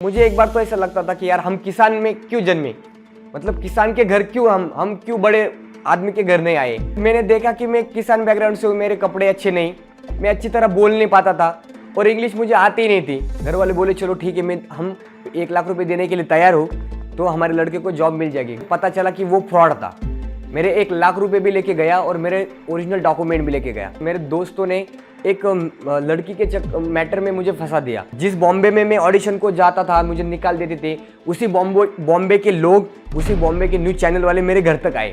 मुझे एक बार तो ऐसा लगता था कि यार हम किसान में क्यों जन्मे, मतलब किसान के घर क्यों हम क्यों बड़े आदमी के घर नहीं आए। मैंने देखा कि मैं किसान बैकग्राउंड से हूँ, मेरे कपड़े अच्छे नहीं, मैं अच्छी तरह बोल नहीं पाता था और इंग्लिश मुझे आती ही नहीं थी। घर वाले बोले चलो ठीक है, हम 1 लाख रुपए देने के लिए तैयार हो तो हमारे लड़के को जॉब मिल जाएगी। पता चला कि वो फ्रॉड था। मेरे 1 लाख रुपए भी लेके गया और मेरे ओरिजिनल डॉक्यूमेंट भी लेके गया। मेरे दोस्तों ने एक लड़की के मैटर में मुझे फंसा दिया। जिस बॉम्बे में मैं ऑडिशन को जाता था, मुझे निकाल देते थे, उसी बॉम्बे के लोग, उसी बॉम्बे के न्यूज चैनल वाले मेरे घर तक आए।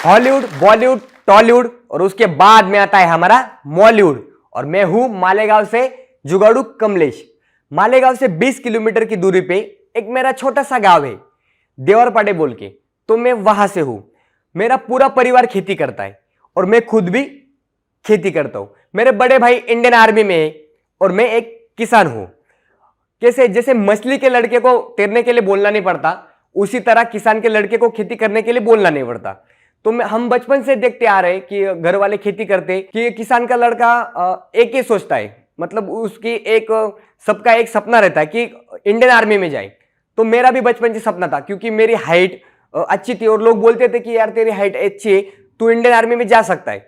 हॉलीवुड, बॉलीवुड, टॉलीवुड और उसके बाद में आता है हमारा मॉलीवुड। और मैं हूं मालेगांव से जुगाड़ू कमलेश। मालेगांव से 20 किलोमीटर की दूरी पे एक मेरा छोटा सा गांव है, देवरपाड़े बोल के, तो मैं वहां से हूं। मेरा पूरा परिवार खेती करता है और मैं खुद भी खेती करता हूं। मेरे बड़े भाई इंडियन आर्मी में है और मैं एक किसान हूं। कैसे, जैसे मछली के लड़के को तैरने के लिए बोलना नहीं पड़ता, उसी तरह किसान के लड़के को खेती करने के लिए बोलना नहीं पड़ता। तो हम बचपन से देखते आ रहे कि घर वाले खेती करते कि किसान का लड़का एक ही सोचता है, मतलब उसकी सबका एक सपना रहता है कि इंडियन आर्मी में जाए। तो मेरा भी बचपन से सपना था, क्योंकि मेरी हाइट अच्छी थी और लोग बोलते थे कि यार तेरी हाइट अच्छी है, तू इंडियन आर्मी में जा सकता है।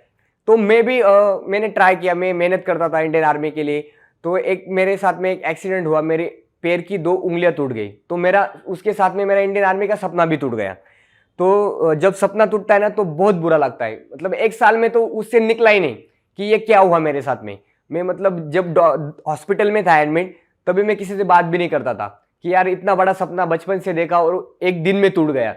तो मैंने ट्राई किया, मैं मेहनत करता था इंडियन आर्मी के लिए। तो मेरे साथ में एक एक्सीडेंट हुआ, मेरे पैर की 2 उंगलियां टूट गई। तो उसके साथ में मेरा इंडियन आर्मी का सपना भी टूट गया। तो जब सपना टूटता है ना तो बहुत बुरा लगता है। मतलब 1 साल में तो उससे निकला ही नहीं कि ये क्या हुआ मेरे साथ में। मैं मतलब जब हॉस्पिटल में था एडमिट, तभी मैं किसी से बात भी नहीं करता था कि यार इतना बड़ा सपना बचपन से देखा और एक दिन में टूट गया।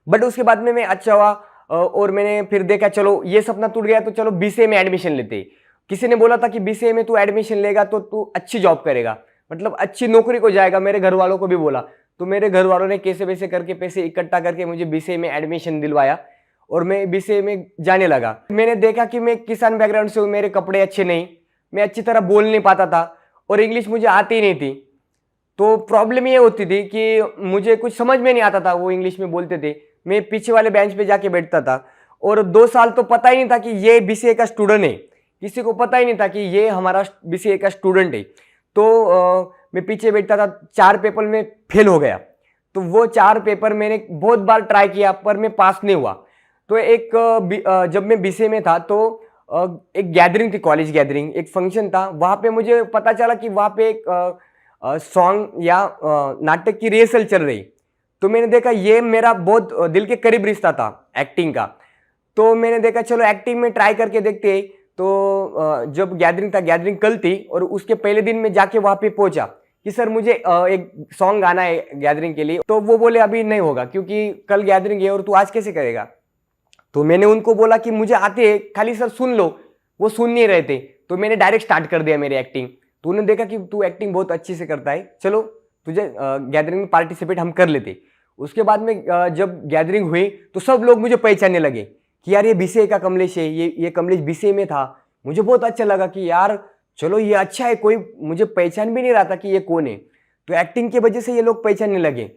बट उसके बाद में मैं अच्छा हुआ और मैंने फिर देखा चलो ये सपना टूट गया तो चलो बीसीए में एडमिशन लेते। किसी ने बोला था कि बीसीए में तू एडमिशन लेगा तो तू अच्छी जॉब करेगा, मतलब अच्छी नौकरी को जाएगा। मेरे घर वालों को भी बोला, तो मेरे घर वालों ने कैसे वैसे करके पैसे इकट्ठा करके मुझे बीसीए में एडमिशन दिलवाया और मैं बीसीए में जाने लगा। मैंने देखा कि मैं किसान बैकग्राउंड से हूँ, मेरे कपड़े अच्छे नहीं, मैं अच्छी तरह बोल नहीं पाता था और इंग्लिश मुझे आती ही नहीं थी। तो प्रॉब्लम ये होती थी कि मुझे कुछ समझ में नहीं आता था, वो इंग्लिश में बोलते थे। मैं पीछे वाले बेंच पे जाके बैठता था और 2 साल तो पता ही नहीं था कि ये बीसीए का स्टूडेंट है। किसी को पता ही नहीं था कि ये हमारा बीसीए का स्टूडेंट है। तो मैं पीछे बैठता था, 4 पेपर में फेल हो गया। तो वो 4 पेपर मैंने बहुत बार ट्राई किया पर मैं पास नहीं हुआ। तो जब मैं बीसीए में था तो एक गैदरिंग थी, कॉलेज गैदरिंग, एक फंक्शन था। वहाँ पे मुझे पता चला कि वहाँ पे एक सॉन्ग या नाटक की रिहर्सल चल रही। तो मैंने देखा ये मेरा बहुत दिल के करीब रिश्ता था एक्टिंग का। तो मैंने देखा चलो एक्टिंग में ट्राई करके देखते। तो जब गैदरिंग था, गैदरिंग कल थी और उसके पहले दिन में जाके वहाँ पे पहुंचा कि सर मुझे एक सॉन्ग गाना है गैदरिंग के लिए। तो वो बोले अभी नहीं होगा क्योंकि कल गैदरिंग है और तू आज कैसे करेगा। तो मैंने उनको बोला कि मुझे आते हैं, खाली सर सुन लो। वो सुन नहीं रहे थे, तो मैंने डायरेक्ट स्टार्ट कर दिया मेरी एक्टिंग। तो उन्होंने देखा कि तू एक्टिंग बहुत अच्छी से करता है, चलो तुझे गैदरिंग में पार्टिसिपेट हम कर लेते। उसके बाद में जब गैदरिंग हुई तो सब लोग मुझे पहचानने लगे कि यार ये बीसीए का कमलेश है, ये कमलेश बीसीए में था। मुझे बहुत अच्छा लगा कि यार चलो ये अच्छा है, कोई मुझे पहचान भी नहीं रहा था कि ये कौन है। तो एक्टिंग की वजह से ये लोग पहचानने लगे।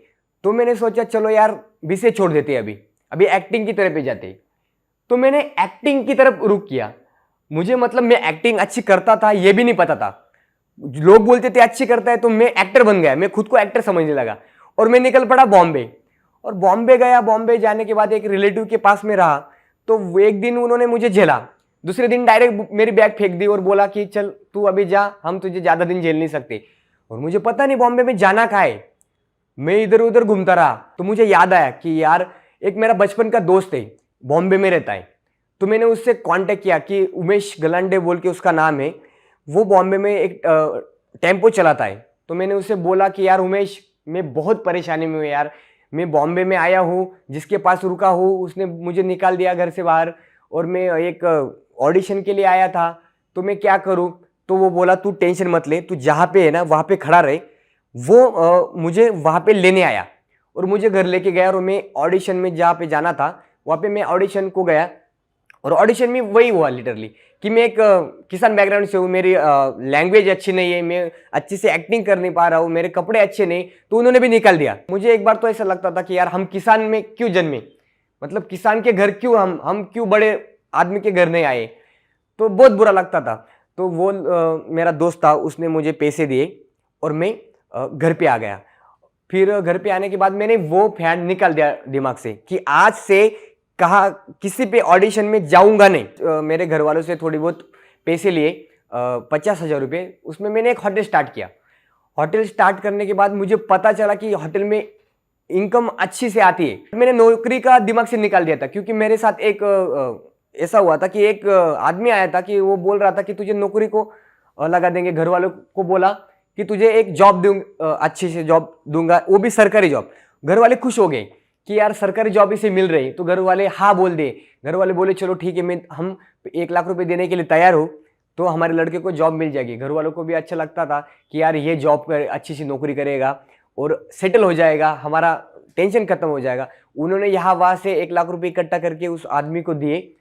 तो मैंने सोचा चलो यार बीसीए छोड़ देते, अभी एक्टिंग की तरफ पे जाते। तो मैंने एक्टिंग की तरफ रुख किया। मुझे मतलब मैं एक्टिंग अच्छी करता था ये भी नहीं पता था। लोग बोलते थे अच्छी करता है, तो मैं एक्टर बन गया, मैं खुद को एक्टर समझने लगा और मैं निकल पड़ा बॉम्बे। और बॉम्बे गया, बॉम्बे जाने के बाद एक रिलेटिव के पास में रहा। तो एक दिन उन्होंने मुझे झेला, दूसरे दिन डायरेक्ट मेरी बैग फेंक दी और बोला कि चल तू अभी जा, हम तुझे ज्यादा दिन झेल नहीं सकते। और मुझे पता नहीं बॉम्बे में जाना कहाँ है, मैं इधर उधर घूमता रहा। तो मुझे याद आया कि यार एक मेरा बचपन का दोस्त है, बॉम्बे में रहता है। तो मैंने उससे कांटेक्ट किया कि उमेश गलांडे बोल के उसका नाम है, वो बॉम्बे में एक टेम्पो चलाता है। तो मैंने उससे बोला कि यार उमेश, मैं बहुत परेशानी में हूँ यार, मैं बॉम्बे में आया हूँ, जिसके पास रुका हूँ उसने मुझे निकाल दिया घर से बाहर और मैं एक ऑडिशन के लिए आया था, तो मैं क्या करूँ। तो वो बोला तू टेंशन मत ले, तू जहाँ पे है ना वहाँ पे खड़ा रहे। वो मुझे वहाँ पे लेने आया और मुझे घर लेके गया और मैं ऑडिशन में जहाँ पे जाना था वहाँ पे मैं ऑडिशन को गया। और ऑडिशन में वही हुआ लिटरली कि मैं एक किसान बैकग्राउंड से हूँ, मेरी लैंग्वेज अच्छी नहीं है, मैं अच्छी से एक्टिंग कर नहीं पा रहा हूँ, मेरे कपड़े अच्छे नहीं, तो उन्होंने भी निकाल दिया। मुझे एक बार तो ऐसा लगता था कि यार हम किसान में क्यों जन्मे, मतलब किसान के घर क्यों हम क्यों बड़े आदमी के घर नहीं आए, तो बहुत बुरा लगता था। तो वो मेरा दोस्त था, उसने मुझे पैसे दिए और मैं घर पे आ गया। फिर घर पे आने के बाद मैंने वो फैन निकाल दिया दिमाग से कि आज से कहा किसी पे ऑडिशन में जाऊंगा नहीं। मेरे घर वालों से थोड़ी बहुत पैसे लिए, 50,000 रुपये, उसमें मैंने एक होटल स्टार्ट किया। होटल स्टार्ट करने के बाद मुझे पता चला कि होटल में इनकम अच्छी से आती है। मैंने नौकरी का दिमाग से निकाल दिया था, क्योंकि मेरे साथ एक ऐसा हुआ था कि एक आदमी आया था कि वो बोल रहा था कि तुझे नौकरी को लगा देंगे। घर वालों को बोला कि तुझे एक जॉब दूंगा, अच्छी से जॉब दूंगा, वो भी सरकारी जॉब। घर वाले खुश हो गए कि यार सरकारी जॉब इसे मिल रही, तो घर वाले हाँ बोल दे। घर वाले बोले चलो ठीक है, हम 1 लाख रुपए देने के लिए तैयार हो, तो हमारे लड़के को जॉब मिल जाएगी। घर वालों को भी अच्छा लगता था कि यार ये जॉब कर, अच्छी सी नौकरी करेगा और सेटल हो जाएगा, हमारा टेंशन खत्म हो जाएगा। उन्होंने यहाँ वहाँ से 1 लाख रुपए इकट्ठा करके उस आदमी को दिए।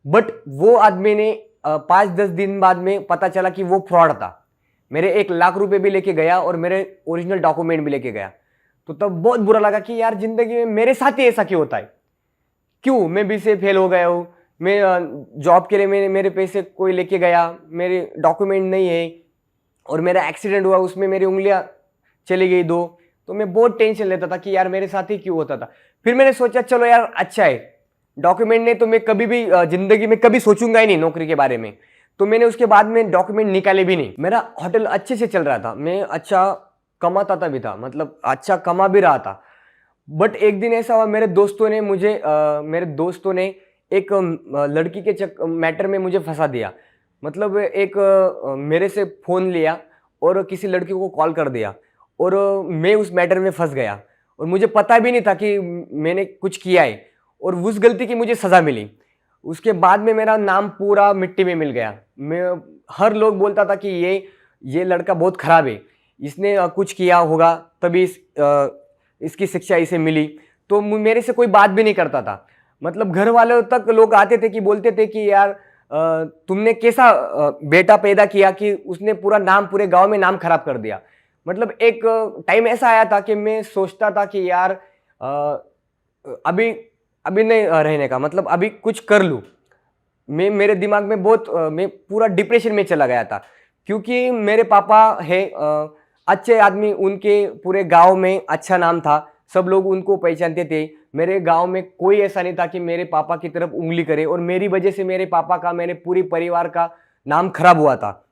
बट वो आदमी ने 5-10 दिन बाद में पता चला कि वो फ्रॉड था। मेरे 1 लाख रुपए भी लेके गया और मेरे ओरिजिनल डॉक्यूमेंट भी लेके गया। तो तब बहुत बुरा लगा कि यार जिंदगी में मेरे साथ ही ऐसा क्यों होता है, क्यों मैं भी से फेल हो गया हूँ। मैं जॉब के लिए मेरे पैसे कोई लेके गया, मेरे डॉक्यूमेंट नहीं है, और मेरा एक्सीडेंट हुआ, उसमें मेरी उंगलियां चली गई 2। तो मैं बहुत टेंशन लेता था कि यार मेरे साथ ही क्यों होता था। फिर मैंने सोचा चलो यार अच्छा है, डॉक्यूमेंट नहीं तो मैं कभी भी जिंदगी में कभी सोचूंगा ही नहीं नौकरी के बारे में। तो मैंने उसके बाद में डॉक्यूमेंट निकाले भी नहीं। मेरा होटल अच्छे से चल रहा था, मैं अच्छा कमाता था भी था, मतलब अच्छा कमा भी रहा था। बट एक दिन ऐसा हुआ, मेरे दोस्तों ने एक लड़की के मैटर में मुझे फंसा दिया। मतलब एक मेरे से फ़ोन लिया और किसी लड़की को कॉल कर दिया, और मैं उस मैटर में फंस गया और मुझे पता भी नहीं था कि मैंने कुछ किया है, और उस गलती की मुझे सज़ा मिली। उसके बाद में मेरा नाम पूरा मिट्टी में मिल गया। हर लोग बोलता था कि ये लड़का बहुत ख़राब है, इसने कुछ किया होगा तभी इसकी शिक्षा इसे मिली। तो मेरे से कोई बात भी नहीं करता था। मतलब घर वालों तक लोग आते थे कि बोलते थे कि यार तुमने कैसा बेटा पैदा किया कि उसने पूरे गांव में नाम खराब कर दिया। मतलब एक टाइम ऐसा आया था कि मैं सोचता था कि यार अभी नहीं रहने का, मतलब अभी कुछ कर लूँ। मेरे दिमाग में मैं पूरा डिप्रेशन में चला गया था, क्योंकि मेरे पापा है अच्छे आदमी, उनके पूरे गांव में अच्छा नाम था, सब लोग उनको पहचानते थे। मेरे गांव में कोई ऐसा नहीं था कि मेरे पापा की तरफ उंगली करे, और मेरी वजह से मेरे पापा का, मेरे पूरे परिवार का नाम खराब हुआ था।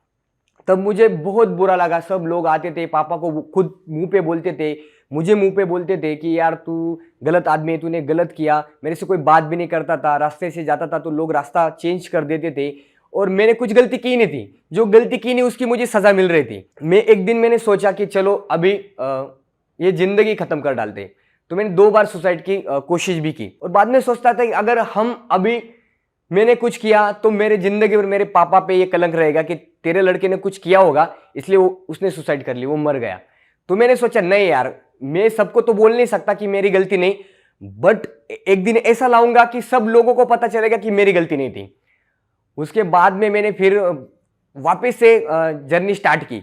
तब मुझे बहुत बुरा लगा। सब लोग आते थे, पापा को खुद मुंह पे बोलते थे, मुझे मुंह पे बोलते थे कि यार तू गलत आदमी है, तूने गलत किया। मेरे से कोई बात भी नहीं करता था, रास्ते से जाता था तो लोग रास्ता चेंज कर देते थे, और मैंने कुछ गलती की नहीं थी। जो गलती की नहीं उसकी मुझे सजा मिल रही थी। एक दिन मैंने सोचा कि चलो अभी ये जिंदगी खत्म कर डालते। तो मैंने 2 बार सुसाइड की कोशिश भी की, और बाद में सोचता था कि अगर मैंने कुछ किया तो मेरे जिंदगी भर मेरे पापा पे ये कलंक रहेगा कि तेरे लड़के ने कुछ किया होगा इसलिए उसने सुसाइड कर ली, वो मर गया। तो मैंने सोचा नहीं यार, मैं सबको तो बोल नहीं सकता कि मेरी गलती नहीं, बट एक दिन ऐसा लाऊंगा कि सब लोगों को पता चलेगा कि मेरी गलती नहीं थी। उसके बाद में मैंने फिर वापस से जर्नी स्टार्ट की।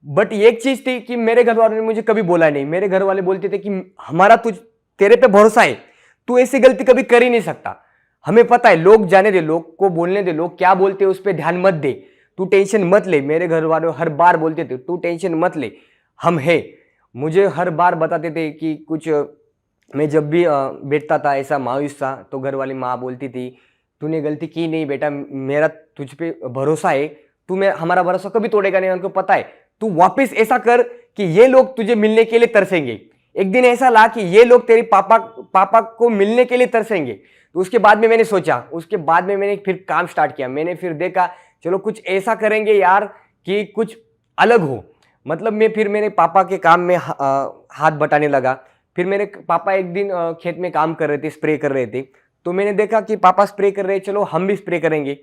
बट एक चीज थी कि मेरे घर वालों ने मुझे कभी बोला नहीं। मेरे घर वाले बोलते थे कि हमारा तेरे पे भरोसा है, तू ऐसी गलती कभी कर ही नहीं सकता, हमें पता है, लोग जाने दे, लोग को बोलने दे, लोग क्या बोलते हैं उस पर ध्यान मत दे, तू टेंशन मत ले। मेरे घर वाले हर बार बोलते थे तू टेंशन मत ले, हम है। मुझे हर बार बताते थे कि कुछ, मैं जब भी बैठता था ऐसा मायूस था तो घर वाली माँ बोलती थी तूने गलती की नहीं बेटा, मेरा तुझ पे भरोसा है, हमारा भरोसा कभी तोड़ेगा नहीं, उनको पता है। तू वापस ऐसा कर कि ये लोग तुझे मिलने के लिए तरसेंगे। एक दिन ऐसा ला कि ये लोग तेरे पापा को मिलने के लिए तरसेंगे। तो उसके बाद में मैंने सोचा, उसके बाद में मैंने फिर काम स्टार्ट किया। मैंने फिर देखा चलो कुछ ऐसा करेंगे यार कि कुछ अलग हो। मतलब मैं फिर मेरे पापा के काम में हाथ बटाने लगा। फिर मेरे पापा एक दिन खेत में काम कर रहे थे, स्प्रे कर रहे थे, तो मैंने देखा कि पापा स्प्रे कर रहे हैं, चलो हम भी स्प्रे करेंगे।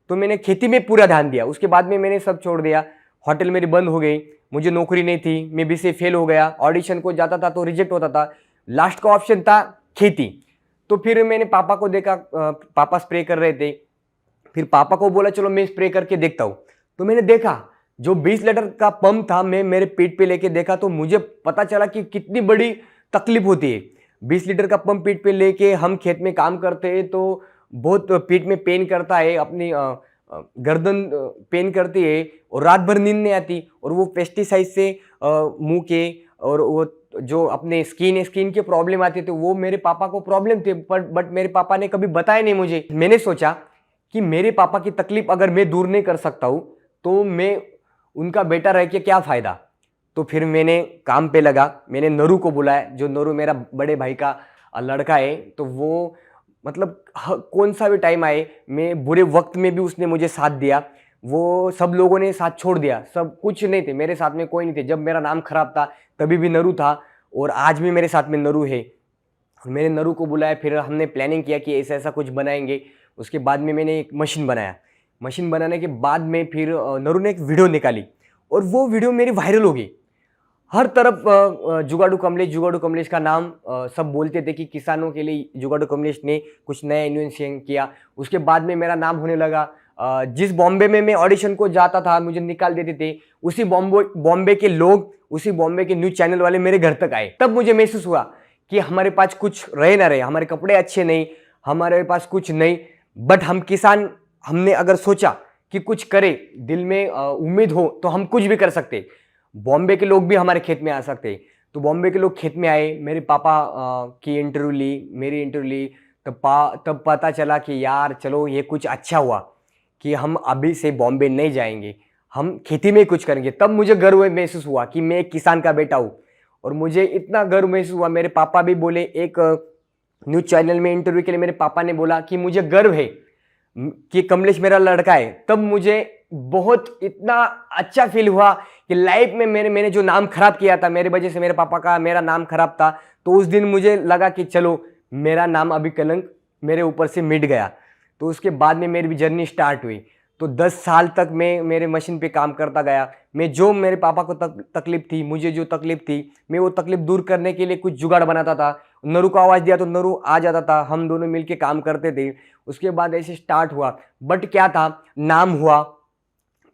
तो मैंने खेती में पूरा ध्यान दिया। उसके बाद में मैंने सब छोड़ दिया, होटल मेरी बंद हो गई, मुझे नौकरी नहीं थी, मैं भी से फेल हो गया, ऑडिशन को जाता था तो रिजेक्ट होता था, लास्ट का ऑप्शन था खेती। तो फिर मैंने पापा को देखा, पापा स्प्रे कर रहे थे, फिर पापा को बोला चलो मैं स्प्रे करके देखता हूँ। तो मैंने देखा जो 20 लीटर का पंप था, मैं मेरे पीठ पे लेके देखा तो मुझे पता चला कि कितनी बड़ी तकलीफ होती है। 20 लीटर का पंप पीठ पे लेके हम खेत में काम करते हैं तो बहुत पीठ में पेन करता है, अपनी गर्दन पेन करती है और रात भर नींद नहीं आती, और वो पेस्टिसाइड से मुंह के और वो जो अपने स्किन के प्रॉब्लम आते थे, वो मेरे पापा को प्रॉब्लम थे, बट मेरे पापा ने कभी बताया नहीं मुझे। मैंने सोचा कि मेरे पापा की तकलीफ अगर मैं दूर नहीं कर सकता हूँ तो मैं उनका बेटा रह के क्या फ़ायदा। तो फिर मैंने काम पे लगा, मैंने नरू को बुलाया, जो नरू मेरा बड़े भाई का लड़का है। तो वो मतलब कौन सा भी टाइम आए, मैं बुरे वक्त में भी उसने मुझे साथ दिया। वो सब लोगों ने साथ छोड़ दिया, सब कुछ नहीं थे, मेरे साथ में कोई नहीं थे। जब मेरा नाम खराब था तभी भी नरू था, और आज भी मेरे साथ में नरू है। मैंने नरू को बुलाया, फिर हमने प्लानिंग किया कि ऐसा ऐसा कुछ बनाएंगे। उसके बाद में मैंने एक मशीन बनाया। मशीन बनाने के बाद में फिर नरू ने एक वीडियो निकाली, और वो वीडियो मेरी वायरल हो गई। हर तरफ जुगाड़ू कमलेश का नाम सब बोलते थे कि किसानों के लिए जुगाड़ू कमलेश ने कुछ नया इन्वेंशन किया। उसके बाद में मेरा नाम होने लगा। जिस बॉम्बे में मैं ऑडिशन को जाता था, मुझे निकाल देते थे, उसी बॉम्बे के लोग, उसी बॉम्बे के न्यूज चैनल वाले मेरे घर तक आए। तब मुझे महसूस हुआ कि हमारे पास कुछ रहे ना रहे, हमारे कपड़े अच्छे नहीं, हमारे पास कुछ नहीं, बट हम किसान, हमने अगर सोचा कि कुछ करे, दिल में उम्मीद हो, तो हम कुछ भी कर सकते। बॉम्बे के लोग भी हमारे खेत में आ सकते। तो बॉम्बे के लोग खेत में आए, मेरे पापा की इंटरव्यू ली, मेरी इंटरव्यू ली। तब पता चला कि यार चलो ये कुछ अच्छा हुआ कि हम अभी से बॉम्बे नहीं जाएंगे, हम खेती में कुछ करेंगे। तब मुझे गर्व महसूस हुआ कि मैं एक किसान का बेटा हूँ, और मुझे इतना गर्व महसूस हुआ। मेरे पापा भी बोले, एक न्यूज चैनल में इंटरव्यू के लिए मेरे पापा ने बोला कि मुझे गर्व है कि कमलेश मेरा लड़का है। तब मुझे बहुत इतना अच्छा फील हुआ कि लाइफ में मैंने जो नाम खराब किया था, मेरे वजह से मेरे पापा का मेरा नाम खराब था, तो उस दिन मुझे लगा कि चलो मेरा नाम अभी कलंक मेरे ऊपर से मिट गया। तो उसके बाद में मेरी भी जर्नी स्टार्ट हुई। तो 10 साल तक मैं मेरे मशीन पे काम करता गया। मैं जो मेरे पापा को तकलीफ थी, मुझे जो तकलीफ थी, मैं वो तकलीफ दूर करने के लिए कुछ जुगाड़ बनाता था। नरू को आवाज़ दिया तो नरू आ जाता था, हम दोनों मिलके काम करते थे। उसके बाद ऐसे स्टार्ट हुआ। बट क्या था, नाम हुआ,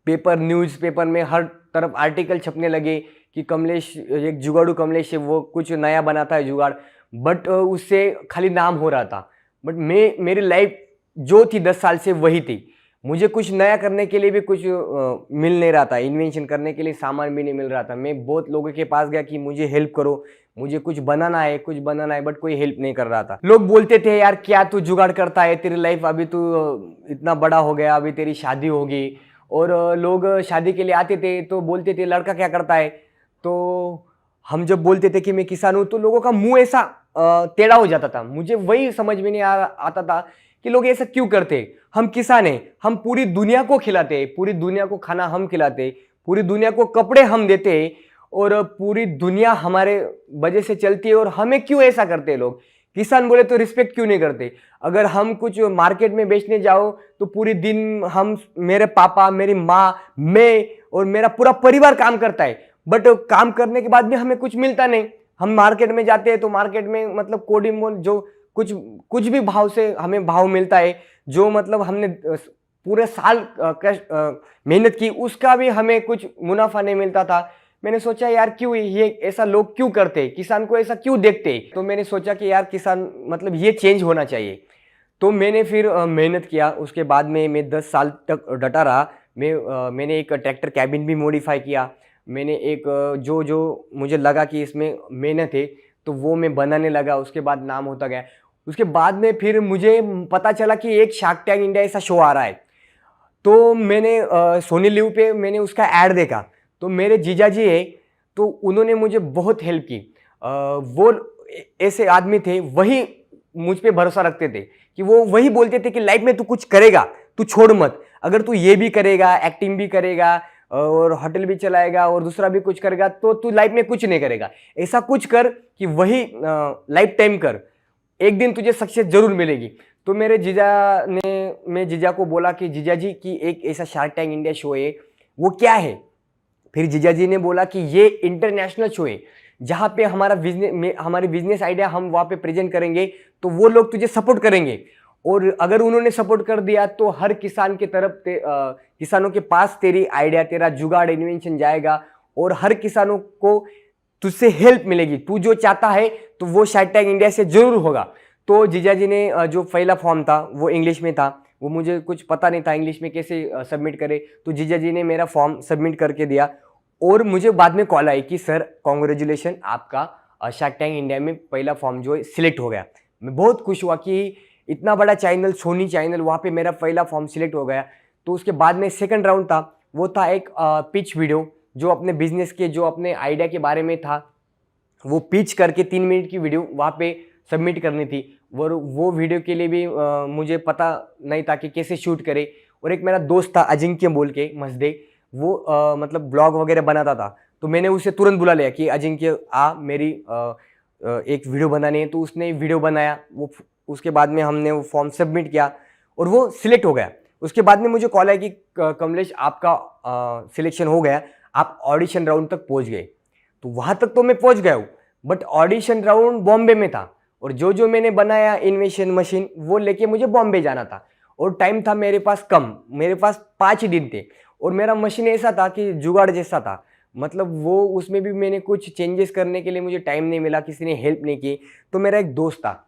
न्यूज़पेपर में हर तरफ आर्टिकल छपने लगे कि कमलेश, एक जुगाड़ू कमलेश है, वो कुछ नया बनाता है जुगाड़। बट उससे खाली नाम हो रहा था। बट मेरी लाइफ जो थी 10 साल से वही थी। मुझे कुछ नया करने के लिए भी कुछ मिल नहीं रहा था, इन्वेंशन करने के लिए सामान भी नहीं मिल रहा था। मैं बहुत लोगों के पास गया कि मुझे हेल्प करो, मुझे कुछ बनाना है, बट कोई हेल्प नहीं कर रहा था। लोग बोलते थे यार क्या तू जुगाड़ करता है, तेरी लाइफ अभी तू इतना बड़ा हो गया, अभी तेरी शादी होगी। और लोग शादी के लिए आते थे तो बोलते थे लड़का क्या करता है। तो हम जब बोलते थे कि मैं किसान हूँ, तो लोगों का मुंह ऐसा टेढ़ा हो जाता था। मुझे वही समझ में नहीं आता था कि लोग ऐसा क्यों करते। हम किसान हैं, हम पूरी दुनिया को खिलाते, पूरी दुनिया को खाना हम खिलाते, पूरी दुनिया को कपड़े हम देते, और पूरी दुनिया हमारे वजह से चलती है, और हमें क्यों ऐसा करते हैं लोग। किसान बोले तो रिस्पेक्ट क्यों नहीं करते। अगर हम कुछ मार्केट में बेचने जाओ तो पूरी दिन हम, मेरे पापा, मेरी माँ, मैं और मेरा पूरा परिवार काम करता है, बट काम करने के बाद भी हमें कुछ मिलता नहीं। हम मार्केट में जाते हैं तो मार्केट में मतलब कोडी मोल जो कुछ भी भाव से हमें भाव मिलता है, जो मतलब हमने पूरे साल मेहनत की, उसका भी हमें कुछ मुनाफा नहीं मिलता था। मैंने सोचा यार क्यों ये ऐसा लोग क्यों करते, किसान को ऐसा क्यों देखते। तो मैंने सोचा कि यार किसान मतलब ये चेंज होना चाहिए। तो मैंने फिर मेहनत किया। उसके बाद में मैं 10 साल तक डटा रहा। मैंने एक ट्रैक्टर कैबिन भी मॉडिफाई किया। मैंने एक जो मुझे लगा कि इसमें मेहनत है तो वो मैं बनाने लगा। उसके बाद नाम होता गया। उसके बाद में फिर मुझे पता चला कि एक शार्क टैंक इंडिया ऐसा शो आ रहा है। तो मैंने सोनी लिव पे मैंने उसका ऐड देखा। तो मेरे जीजा जी है, तो उन्होंने मुझे बहुत हेल्प की। वो ऐसे आदमी थे, वही मुझ पे भरोसा रखते थे कि वो वही बोलते थे कि लाइफ में तू कुछ करेगा, तू छोड़ मत। अगर तू ये भी करेगा, एक्टिंग भी करेगा और होटल भी चलाएगा और दूसरा भी कुछ करेगा, तो तू लाइफ में कुछ नहीं करेगा। ऐसा कुछ कर कि वही लाइफ टाइम कर, एक दिन तुझे सक्सेस जरूर मिलेगी। तो मेरे मैं जीजा को बोला कि जीजा जी की एक ऐसा शार्क टैंक इंडिया शो है, वो क्या है। फिर जीजा जी ने बोला कि ये इंटरनेशनल शो है, जहाँ पे हमारी बिजनेस आइडिया हम वहाँ पे प्रेजेंट करेंगे, तो वो लोग तुझे सपोर्ट करेंगे। और अगर उन्होंने सपोर्ट कर दिया तो हर किसान के तरफ किसानों के पास तेरी आइडिया, तेरा जुगाड़, इन्वेंशन जाएगा, और हर किसानों को तुझसे हेल्प मिलेगी। तू जो चाहता है तो वो शार्क टैंक इंडिया से जरूर होगा। तो जीजा जी ने जो पहला फॉर्म था वो इंग्लिश में था, वो मुझे कुछ पता नहीं था इंग्लिश में कैसे सबमिट करे, तो जीजा जी ने मेरा फॉर्म सबमिट करके दिया। और मुझे बाद में कॉल आई कि सर कॉन्ग्रेचुलेशन, आपका शार्क टैंक इंडिया में पहला फॉर्म जो है सिलेक्ट हो गया। मैं बहुत खुश हुआ कि इतना बड़ा चैनल, सोनी चैनल, वहाँ पे मेरा पहला फॉर्म सिलेक्ट हो गया। तो उसके बाद में सेकंड राउंड था, वो था एक पिच वीडियो, जो अपने बिजनेस के, जो अपने आइडिया के बारे में था, वो पिच करके 3 मिनट की वीडियो वहाँ पे सबमिट करनी थी। वो वीडियो के लिए भी मुझे पता नहीं था कि कैसे शूट करे। और एक मेरा दोस्त था अजिंक्य बोल के मजदे, वो मतलब ब्लॉग वगैरह बनाता था, तो मैंने उसे तुरंत बुला लिया कि अजिंक्य मेरी एक वीडियो बनानी है। तो उसने वीडियो बनाया, वो उसके बाद में हमने वो फॉर्म सबमिट किया और वो सिलेक्ट हो गया। उसके बाद में मुझे कॉल आया कि कमलेश आपका सिलेक्शन हो गया, आप ऑडिशन राउंड तक पहुंच गए। तो वहाँ तक तो मैं पहुंच गया हूँ, बट ऑडिशन राउंड बॉम्बे में था, और जो मैंने बनाया इन्वेशन मशीन वो लेके मुझे बॉम्बे जाना था, और टाइम था मेरे पास कम, मेरे पास 5 दिन थे। और मेरा मशीन ऐसा था कि जुगाड़ जैसा था, मतलब वो उसमें भी मैंने कुछ चेंजेस करने के लिए मुझे टाइम नहीं मिला, किसी ने हेल्प नहीं की। तो मेरा एक दोस्त था,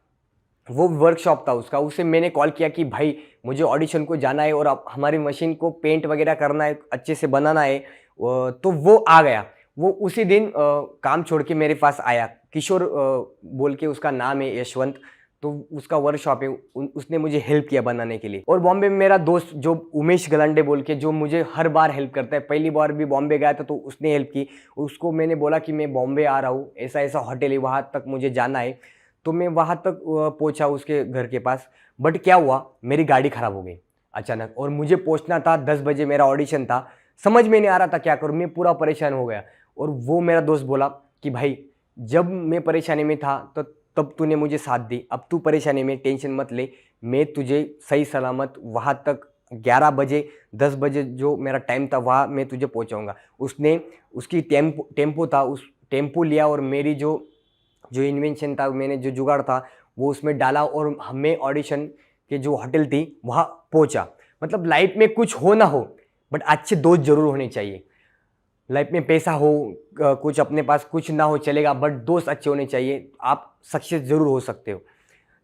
वो वर्कशॉप था उसका, उसे मैंने कॉल किया कि भाई मुझे ऑडिशन को जाना है और अब हमारी मशीन को पेंट वगैरह करना है, अच्छे से बनाना है। तो वो आ गया, वो उसी दिन काम छोड़ के मेरे पास आया। किशोर बोल के उसका नाम है, यशवंत, तो उसका वर्कशॉप है, उसने मुझे हेल्प किया बनाने के लिए। और बॉम्बे में मेरा दोस्त जो उमेश गलांडे बोल के, जो मुझे हर बार हेल्प करता है, पहली बार भी बॉम्बे गया था तो उसने हेल्प की। उसको मैंने बोला कि मैं बॉम्बे आ रहा हूँ, ऐसा ऐसा होटल है, वहाँ तक मुझे जाना है। तो मैं वहाँ तक पहुँचा उसके घर के पास। बट क्या हुआ, मेरी गाड़ी ख़राब हो गई अचानक, और मुझे पहुँचना था 10 बजे, मेरा ऑडिशन था। समझ में नहीं आ रहा था क्या करूँ, मैं पूरा परेशान हो गया। और वो मेरा दोस्त बोला कि भाई जब मैं परेशानी में था तो तब तूने मुझे साथ दी, अब तू परेशानी में, टेंशन मत ले, मैं तुझे सही सलामत वहाँ तक 11 बजे 10 बजे जो मेरा टाइम था वहाँ मैं तुझे पहुँचाऊँगा। उसने उसकी टेम्पो था, उस टेम्पो लिया और मेरी जो इन्वेंशन था, मैंने जो जुगाड़ था वो उसमें डाला, और हमें ऑडिशन के जो होटल थी वहाँ पहुँचा। मतलब लाइफ में कुछ हो ना हो, बट अच्छे दोस्त जरूर होने चाहिए। लाइफ में पैसा हो, कुछ अपने पास कुछ ना हो चलेगा, बट दोस्त अच्छे होने चाहिए, आप सक्सेस जरूर हो सकते हो।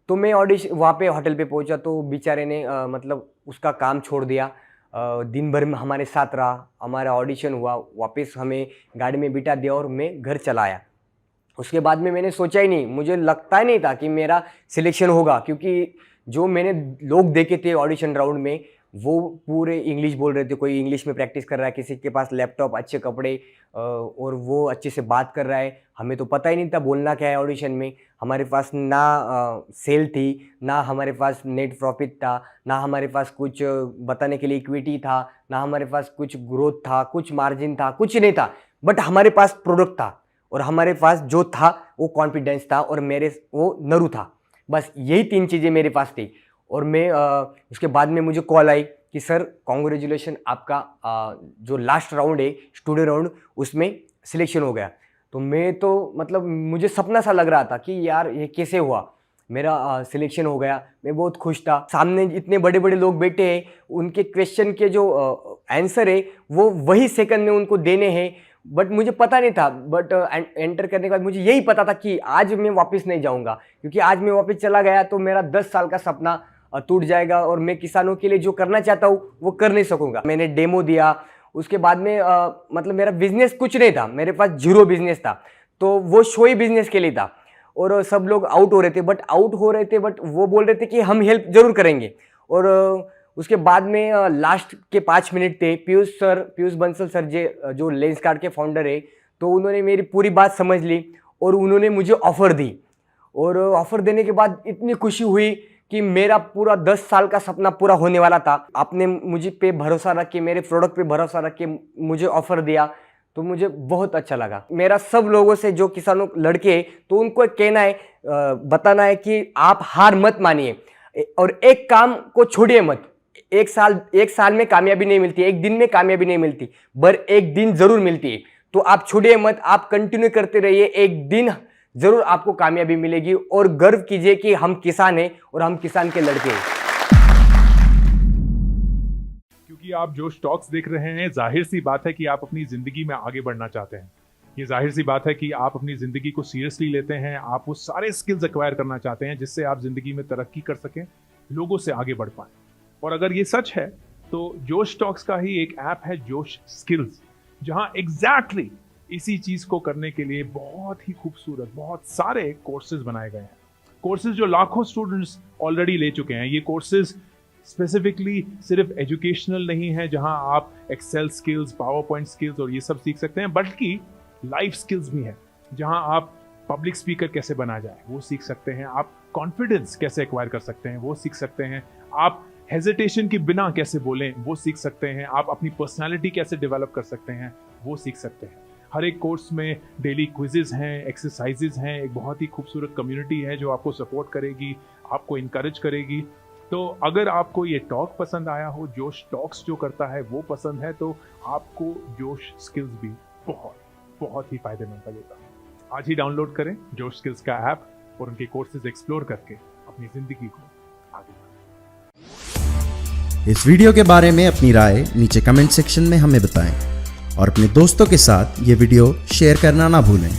तो मैं ऑडिशन वहाँ पे होटल पे पहुँचा, तो बेचारे ने मतलब उसका काम छोड़ दिया, दिन भर में हमारे साथ रहा, हमारा ऑडिशन हुआ, वापस हमें गाड़ी में बिठा दिया और मैं घर चला आया। उसके बाद में मैंने सोचा ही नहीं, मुझे लगता ही नहीं था कि मेरा सिलेक्शन होगा, क्योंकि जो मैंने लोग देखे थे ऑडिशन राउंड में वो पूरे इंग्लिश बोल रहे थे, कोई इंग्लिश में प्रैक्टिस कर रहा है, किसी के पास लैपटॉप, अच्छे कपड़े, और वो अच्छे से बात कर रहा है। हमें तो पता ही नहीं था बोलना क्या है ऑडिशन में। हमारे पास ना सेल थी, ना हमारे पास नेट प्रॉफिट था, ना हमारे पास कुछ बताने के लिए इक्विटी था, ना हमारे पास कुछ ग्रोथ था, कुछ मार्जिन था, कुछ नहीं था। बट हमारे पास प्रोडक्ट था, और हमारे पास जो था वो कॉन्फिडेंस था, और मेरे वो नरू था। बस यही 3 चीज़ें मेरे पास थी। और मैं उसके बाद में मुझे कॉल आई कि सर कॉन्ग्रेचुलेशन, आपका जो लास्ट राउंड है स्टूडियो राउंड, उसमें सिलेक्शन हो गया। तो मैं तो मतलब मुझे सपना सा लग रहा था कि यार ये कैसे हुआ, मेरा सिलेक्शन हो गया। मैं बहुत खुश था, सामने इतने बड़े बड़े लोग बैठे हैं, उनके क्वेश्चन के जो आंसर है वो वही सेकंड में उनको देने हैं। बट मुझे पता नहीं था, बट एंटर करने के बाद मुझे यही पता था कि आज मैं वापस नहीं जाऊंगा, क्योंकि आज मैं वापस चला गया तो मेरा 10 साल का सपना टूट जाएगा, और मैं किसानों के लिए जो करना चाहता हूँ वो कर नहीं सकूंगा। मैंने डेमो दिया, उसके बाद में मतलब मेरा बिजनेस कुछ नहीं था, मेरे पास 0 बिजनेस था। तो वो शो ही बिजनेस के लिए था, और सब लोग आउट हो रहे थे, बट वो बोल रहे थे कि हम हेल्प जरूर करेंगे। और उसके बाद में लास्ट के 5 मिनट थे, पीयूष बंसल सर जो लेंसकार्ट के फाउंडर है, तो उन्होंने मेरी पूरी बात समझ ली और उन्होंने मुझे ऑफ़र दी। और ऑफ़र देने के बाद इतनी खुशी हुई कि मेरा पूरा 10 साल का सपना पूरा होने वाला था। आपने मुझे पे भरोसा रख के, मेरे प्रोडक्ट पे भरोसा रख के मुझे ऑफ़र दिया, तो मुझे बहुत अच्छा लगा। मेरा सब लोगों से, जो किसानों लड़के, तो उनको एक कहना है, बताना है कि आप हार मत मानिए, और एक काम को छोड़िए मत। एक साल में कामयाबी नहीं मिलती, एक दिन में कामयाबी नहीं मिलती, पर एक दिन जरूर मिलती है। तो आप छोड़िए मत, आप कंटिन्यू करते रहिए, एक दिन जरूर आपको कामयाबी मिलेगी। और गर्व कीजिए कि हम किसान हैं और हम किसान के लड़के हैं। क्योंकि आप जो स्टॉक्स देख रहे हैं, जाहिर सी बात है कि आप अपनी जिंदगी में आगे बढ़ना चाहते हैं। ये जाहिर सी बात है कि आप अपनी ज़िंदगी को सीरियसली लेते हैं, आप वो सारे स्किल्स एक्वायर करना चाहते हैं जिससे आप ज़िंदगी में तरक्की कर सकें, लोगों से आगे बढ़ पाएं। और अगर ये सच है तो जोश टॉक्स का ही एक ऐप है जोश स्किल्स, जहां एग्जैक्टली इसी चीज़ को करने के लिए बहुत ही खूबसूरत बहुत सारे कोर्सेज बनाए गए हैं। कोर्सेज जो लाखों स्टूडेंट्स ऑलरेडी ले चुके हैं। ये कोर्सेज स्पेसिफिकली सिर्फ एजुकेशनल नहीं है जहां आप Excel skills, power point skills और ये सब सीख सकते हैं, बल्कि लाइफ स्किल्स भी हैं जहां आप पब्लिक स्पीकर कैसे बना जाए वो सीख सकते हैं, आप कॉन्फिडेंस कैसे एक्वायर कर सकते हैं वो सीख सकते हैं, आप हेजिटेशन के बिना कैसे बोलें वो सीख सकते हैं, आप अपनी पर्सनालिटी कैसे डेवलप कर सकते हैं वो सीख सकते हैं। हर एक कोर्स में डेली क्विजेज हैं, एक्सरसाइजेज हैं, एक बहुत ही खूबसूरत कम्युनिटी है जो आपको सपोर्ट करेगी, आपको इनकरेज करेगी। तो अगर आपको ये टॉक पसंद आया हो, जोश टॉक्स जो करता है वो पसंद है, तो आपको जोश स्किल्स भी बहुत बहुत ही फायदेमंद लगेगा। आज ही डाउनलोड करें जोश स्किल्स का ऐप और उनके कोर्सेज एक्सप्लोर करके अपनी जिंदगी को आगे बढ़ाएं। इस वीडियो के बारे में अपनी राय नीचे कमेंट सेक्शन में हमें बताएं और अपने दोस्तों के साथ ये वीडियो शेयर करना ना भूलें।